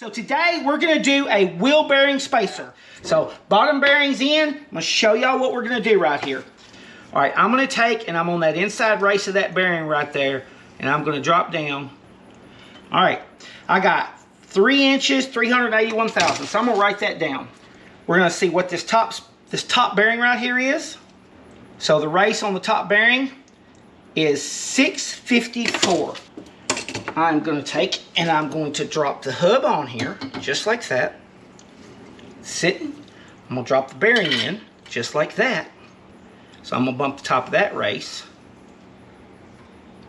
So today we're going to do a wheel bearing spacer. So bottom bearings in, I'm going to show y'all what we're going to do right here. All right, I'm going to take, and I'm on that inside race of that bearing right there, and I'm going to drop down. All right, I got 3 inches, 381 thousandths. So I'm going to write that down. We're going to see what this top bearing right here is. So the race on the top bearing is 654. I'm going to take and I'm going to drop the hub on here just like that. Sitting. I'm going to drop the bearing in just like that. So I'm going to bump the top of that race.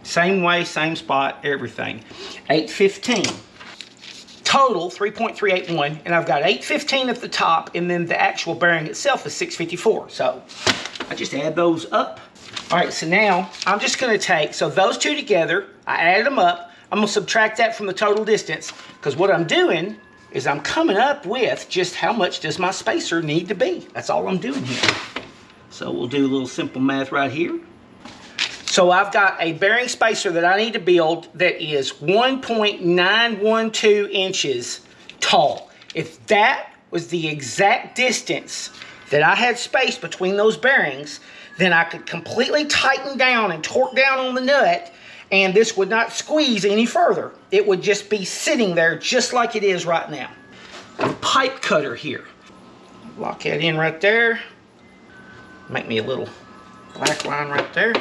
Same way, same spot, everything. 815. Total 3.381, and I've got 815 at the top, and then the actual bearing itself is 654. So I just add those up. All right, so now I'm just going to take, so those two together, I added them up. I'm going to subtract that from the total distance, because what I'm doing is I'm coming up with just how much does my spacer need to be. That's all I'm doing here. So we'll do a little simple math right here. So I've got a bearing spacer that I need to build that is 1.912 inches tall. If that was the exact distance that I had spaced between those bearings, then I could completely tighten down and torque down on the nut, and this would not squeeze any further. It would just be sitting there just like it is right now. A pipe cutter here. Lock that in right there. Make me a little black line right there.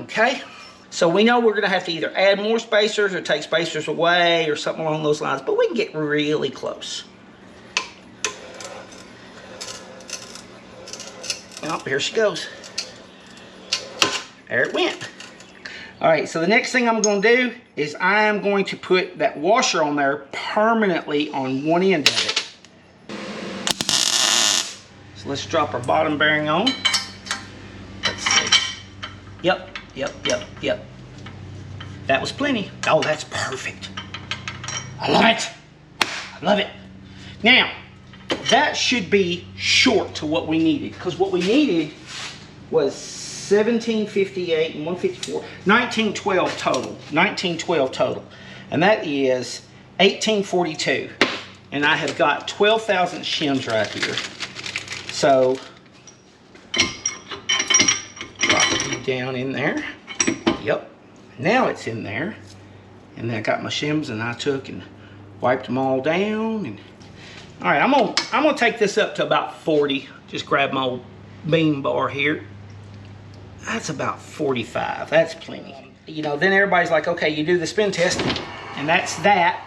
Okay, so we know we're gonna have to either add more spacers or take spacers away or something along those lines, but we can get really close. Oh, here she goes. There it went. All right, so the next thing I'm gonna do is I am going to put that washer on there permanently on one end of it. So let's drop our bottom bearing on. Let's see. Yep. That was plenty. Oh, that's perfect. I love it. I love it. Now, that should be short to what we needed, because what we needed was 1758 and 154, 1912 total. 1912 total. And that is 1842. And I have got 12,000 shims right here. So down in there. Yep. Now it's in there. And then I got my shims and I took and wiped them all down. And all right, I'm gonna take this up to about 40. Just grab my old beam bar here. That's about 45. That's plenty. You know, then everybody's like, okay, you do the spin test, and that's that.